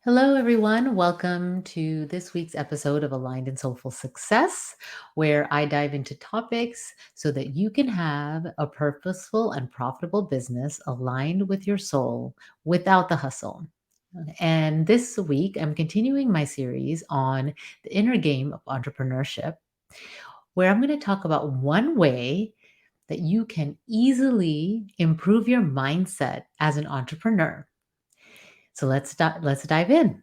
Hello, everyone. Welcome to this week's episode of Aligned and Soulful Success, where I dive into topics so that you can have a purposeful and profitable business aligned with your soul without the hustle. And this week, I'm continuing my series on the inner game of entrepreneurship, where I'm going to talk about one way that you can easily improve your mindset as an entrepreneur. So let's dive in.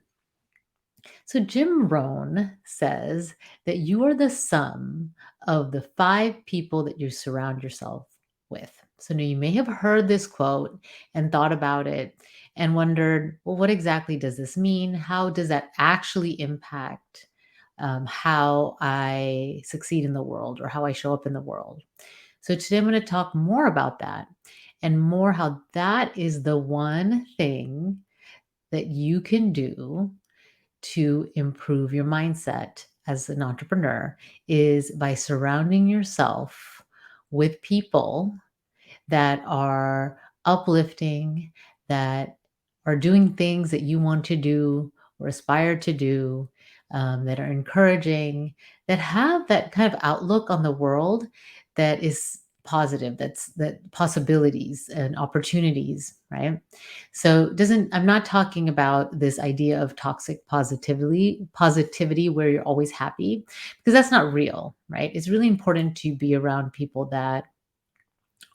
So Jim Rohn says that you are the sum of the five people that you surround yourself with. So now you may have heard this quote and thought about it and wondered, well, what exactly does this mean? How does that actually impact how I succeed in the world or how I show up in the world? So today I'm going to talk more about that and more how that is the one thing that you can do to improve your mindset as an entrepreneur is by surrounding yourself with people that are uplifting, that are doing things that you want to do or aspire to do, that are encouraging, that have that kind of outlook on the world that is positive, that possibilities and opportunities, right? So doesn't I'm not talking about this idea of toxic positivity where you're always happy, because that's not real, right? It's really important to be around people that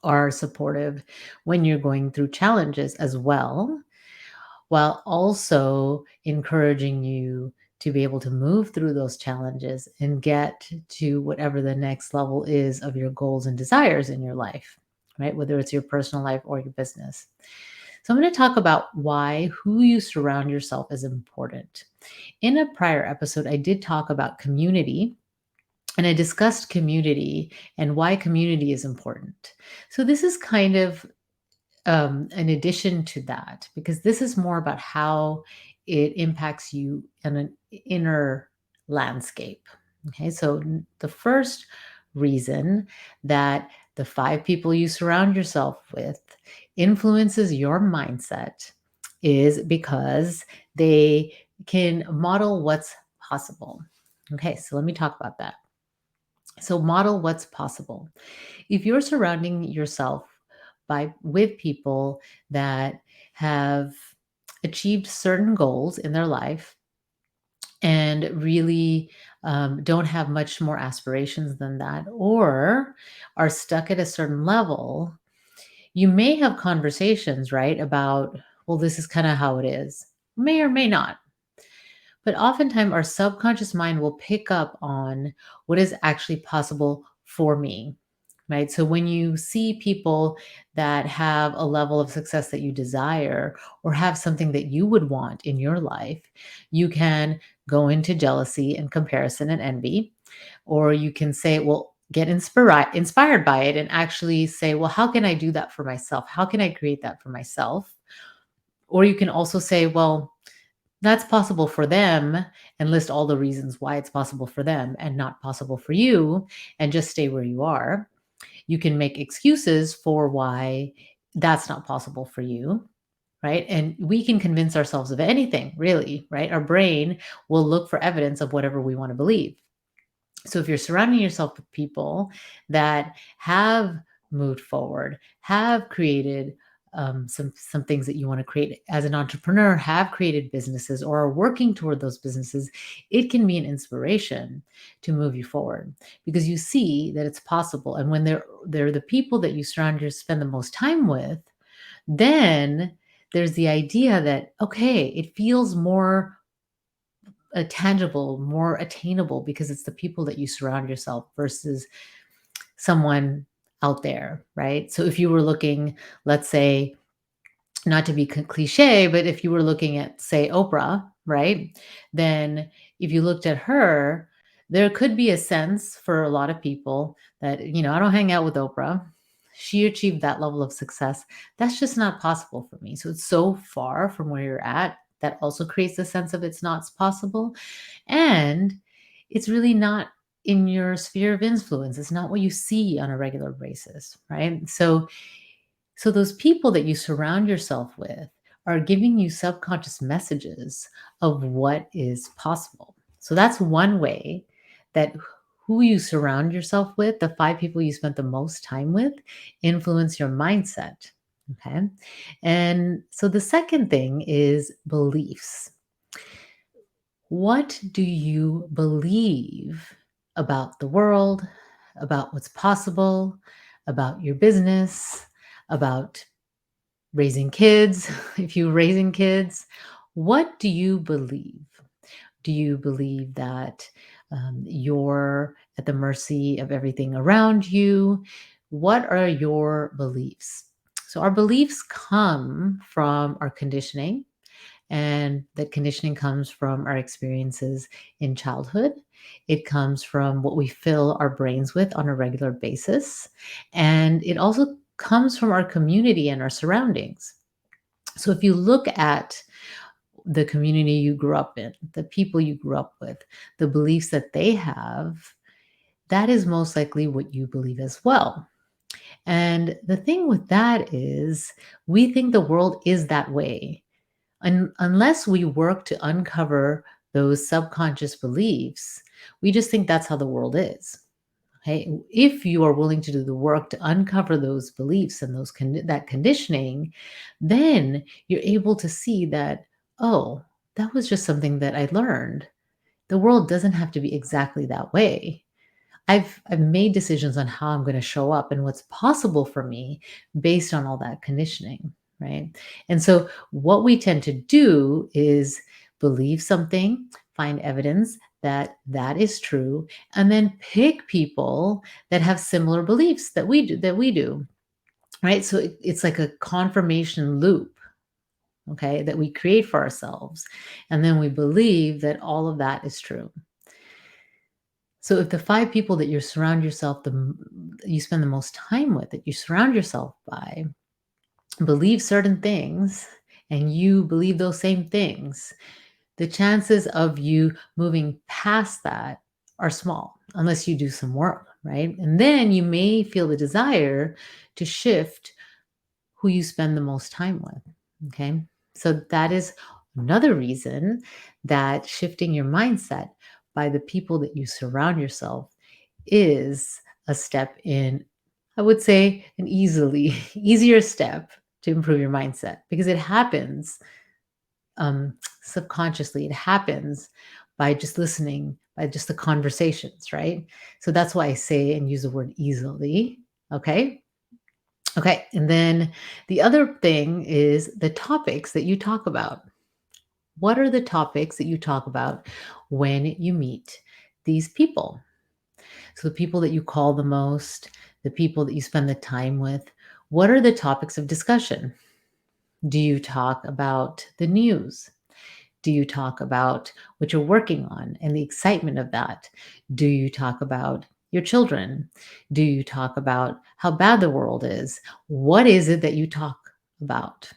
are supportive when you're going through challenges as well, while also encouraging you to be able to move through those challenges and get to whatever the next level is of your goals and desires in your life, right? Whether it's your personal life or your business. So, I'm going to talk about why who you surround yourself is important. In a prior episode, I did talk about community and I discussed community and why community is important. So, this is kind of an addition to that, because this is more about how it impacts you in an inner landscape. Okay, so the first reason that the five people you surround yourself with influences your mindset is because they can model what's possible. Okay, so let me talk about that. So, model what's possible. If you're surrounding yourself with people that have achieved certain goals in their life and really don't have much more aspirations than that, or are stuck at a certain level, you may have conversations, right, about, well, this is kind of how it is. May or may not. But oftentimes, our subconscious mind will pick up on what is actually possible for me, right? So when you see people that have a level of success that you desire or have something that you would want in your life, you can go into jealousy and comparison and envy, or you can say, well, get inspired by it and actually say, well, how can I do that for myself? How can I create that for myself? Or you can also say, well, that's possible for them, and list all the reasons why it's possible for them and not possible for you, and just stay where you are. You can make excuses for why that's not possible for you, right? And we can convince ourselves of anything, really, right? Our brain will look for evidence of whatever we want to believe. So if you're surrounding yourself with people that have moved forward, have created some things that you want to create as an entrepreneur, have created businesses or are working toward those businesses, it can be an inspiration to move you forward, because you see that it's possible. And when they're the people that you spend the most time with, then there's the idea that, okay, it feels more tangible, more attainable, because it's the people that you surround yourself versus someone out there, right? So if you were looking, let's say, not to be cliche, but if you were looking at, say, Oprah, right? Then if you looked at her, there could be a sense for a lot of people that, I don't hang out with Oprah. She achieved that level of success. That's just not possible for me. So it's so far from where you're at. That also creates a sense of it's not possible. And it's really not in your sphere of influence. It's not what you see on a regular basis, right? So those people that you surround yourself with are giving you subconscious messages of what is possible. So that's one way that who you surround yourself with, the 5 people you spent the most time with, influence your mindset. Okay. And so the second thing is beliefs. What do you believe about the world, about what's possible, about your business, about raising kids? If you're raising kids, what do you believe? Do you believe that you're at the mercy of everything around you? What are your beliefs? So, our beliefs come from our conditioning, and that conditioning comes from our experiences in childhood. It comes from what we fill our brains with on a regular basis. And it also comes from our community and our surroundings. So if you look at the community you grew up in, the people you grew up with, the beliefs that they have, that is most likely what you believe as well. And the thing with that is, we think the world is that way. Unless we work to uncover those subconscious beliefs, we just think that's how the world is. Okay, if you are willing to do the work to uncover those beliefs and that conditioning, then you're able to see that, oh, that was just something that I learned. The world doesn't have to be exactly that way. I've made decisions on how I'm going to show up and what's possible for me based on all that conditioning, right? And so what we tend to do is believe something, find evidence that that is true, and then pick people that have similar beliefs that we do, right? So it's like a confirmation loop, okay, that we create for ourselves, and then we believe that all of that is true. So if the 5 people that you spend the most time with, that you surround yourself by, believe certain things, and you believe those same things, the chances of you moving past that are small unless you do some work, right? And then you may feel the desire to shift who you spend the most time with. Okay. So that is another reason that shifting your mindset by the people that you surround yourself is a step in, I would say, an easier step to improve your mindset, because it happens subconsciously. It happens by just listening, by just the conversations, right? So that's why I say and use the word easily. Okay. Okay. And then the other thing is the topics that you talk about. What are the topics that you talk about when you meet these people? So, the people that you call the most, the people that you spend the time with, what are the topics of discussion? Do you talk about the news? Do you talk about what you're working on and the excitement of that? Do you talk about your children? Do you talk about how bad the world is? What is it that you talk about?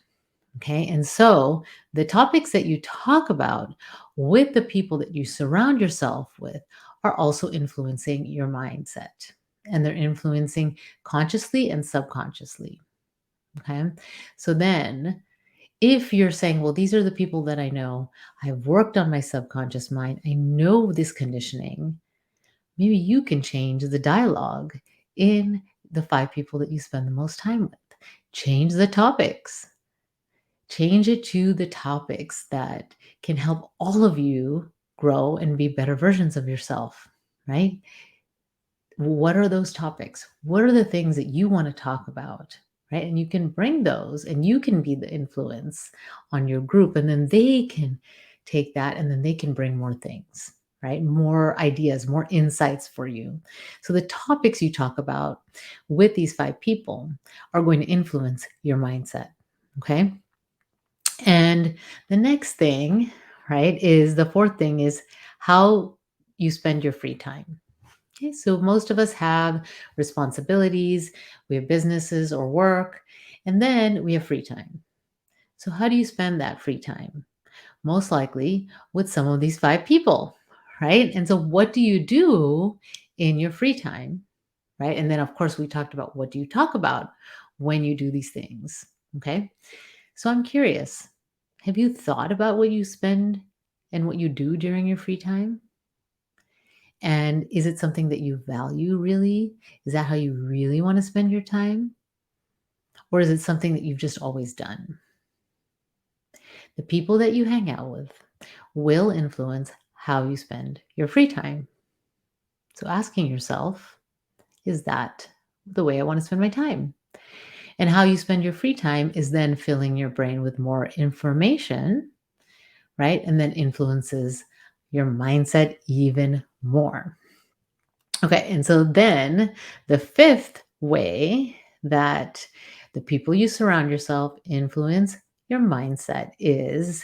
Okay. And so the topics that you talk about with the people that you surround yourself with are also influencing your mindset, and they're influencing consciously and subconsciously. Okay. So then, if you're saying, well, these are the people that I know, I've worked on my subconscious mind, I know this conditioning, maybe you can change the dialogue in the 5 people that you spend the most time with. Change the topics. Change it to the topics that can help all of you grow and be better versions of yourself, right? What are those topics? What are the things that you want to talk about? Right. And you can bring those, and you can be the influence on your group. And then they can take that, and then they can bring more things, right? More ideas, more insights for you. So the topics you talk about with these 5 people are going to influence your mindset. Okay. And the next thing, right, is the fourth thing is how you spend your free time. Okay, so most of us have responsibilities, we have businesses or work, and then we have free time. So, how do you spend that free time? Most likely with some of these 5 people, right? And so, what do you do in your free time, right? And then, of course, we talked about what do you talk about when you do these things, okay? So, I'm curious, Have you thought about what you spend and what you do during your free time? And is it something that you value really? Is that how you really want to spend your time? Or is it something that you've just always done? The people that you hang out with will influence how you spend your free time. So asking yourself, is that the way I want to spend my time? And how you spend your free time is then filling your brain with more information, right? And then influences your mindset even more. Okay, and so then the fifth way that the people you surround yourself influence your mindset is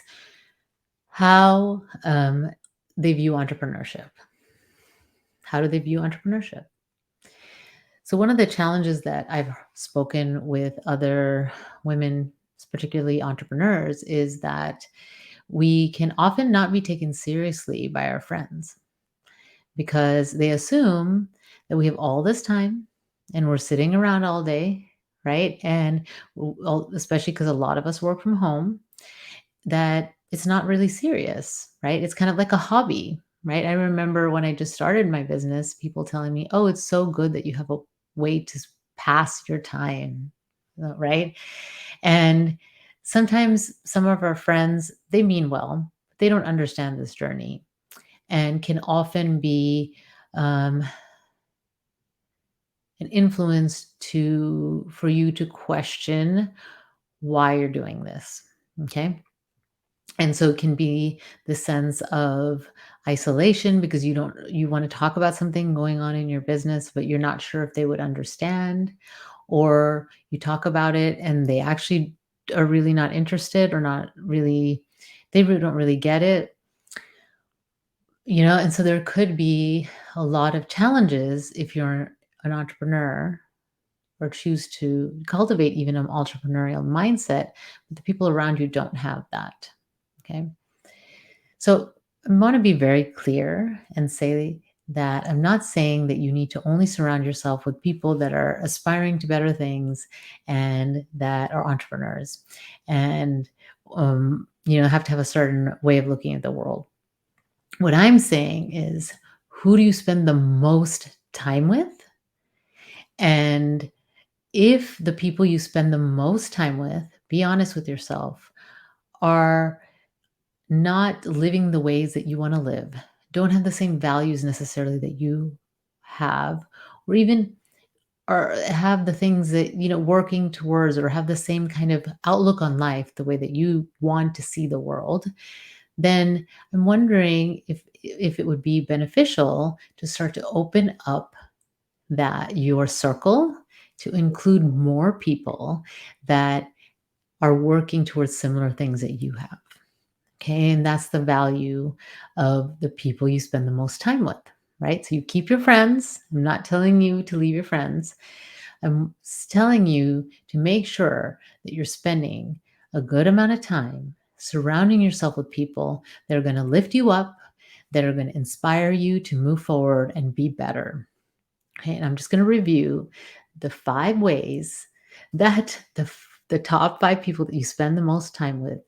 how they view entrepreneurship. How do they view entrepreneurship? So, one of the challenges that I've spoken with other women, particularly entrepreneurs, is that we can often not be taken seriously by our friends because they assume that we have all this time and we're sitting around all day, right? And especially because a lot of us work from home, that it's not really serious, right? It's kind of like a hobby, right? I remember when I just started my business, people telling me, "Oh, it's so good that you have a way to pass your time," right? And sometimes some of our friends, they mean well, but they don't understand this journey and can often be um, an influence to for you to question why you're doing this. Okay. And so it can be the sense of isolation because you want to talk about something going on in your business, but you're not sure if they would understand, or you talk about it and they actually are really not interested or not really, they really don't really get it, and so there could be a lot of challenges if you're an entrepreneur or choose to cultivate even an entrepreneurial mindset, but the people around you don't have that. Okay. So I want to be very clear and say that I'm not saying that you need to only surround yourself with people that are aspiring to better things and that are entrepreneurs and have to have a certain way of looking at the world. What I'm saying is, who do you spend the most time with? And if the people you spend the most time with, be honest with yourself, are not living the ways that you want to live, don't have the same values necessarily that you have, or even or have the things that, working towards or have the same kind of outlook on life, the way that you want to see the world, then I'm wondering if it would be beneficial to start to open up that your circle to include more people that are working towards similar things that you have. Okay. And that's the value of the people you spend the most time with, right? So you keep your friends. I'm not telling you to leave your friends. Telling you to make sure that you're spending a good amount of time surrounding yourself with people that are going to lift you up, that are going to inspire you to move forward and be better. Okay. And I'm just going to review the 5 ways that the top 5 people that you spend the most time with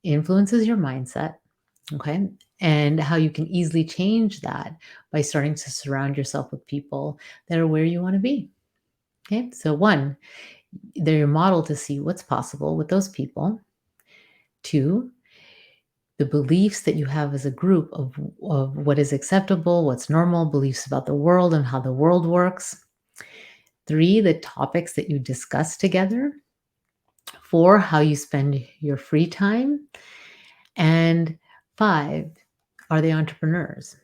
influences your mindset. Okay. And how you can easily change that by starting to surround yourself with people that are where you want to be. Okay. So, one, they're your model to see what's possible with those people. 2, the beliefs that you have as a group of what is acceptable, what's normal, beliefs about the world and how the world works. 3, the topics that you discuss together. 4, how you spend your free time. And 5, are they entrepreneurs?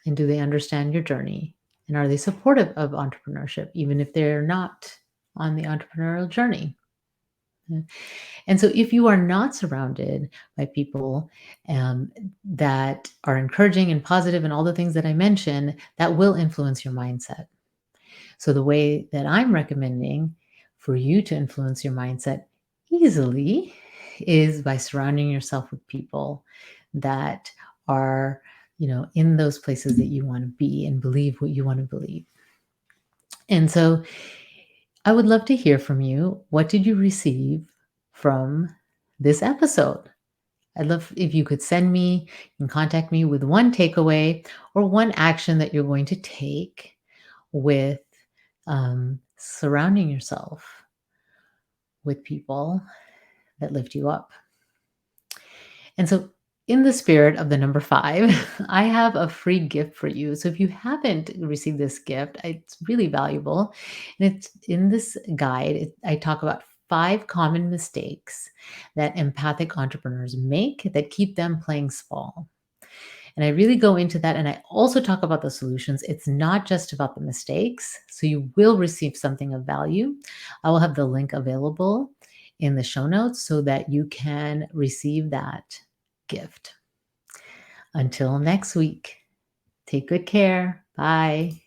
And do they understand your journey? And are they supportive of entrepreneurship, even if they're not on the entrepreneurial journey? And so, if you are not surrounded by people that are encouraging and positive and all the things that I mentioned, that will influence your mindset. So, the way that I'm recommending for you to influence your mindset easily is by surrounding yourself with people that are, in those places that you want to be and believe what you want to believe. And so, I would love to hear from you. What did you receive from this episode? I'd love if you could send me and contact me with one takeaway or one action that you're going to take with surrounding yourself with people that lift you up. And so, in the spirit of the number five, I have a free gift for you. So, if you haven't received this gift, it's really valuable. And it's in this guide, I talk about five common mistakes that empathic entrepreneurs make that keep them playing small. And I really go into that. And I also talk about the solutions. It's not just about the mistakes. So you will receive something of value. I will have the link available in the show notes so that you can receive that gift. Until next week, take good care. Bye.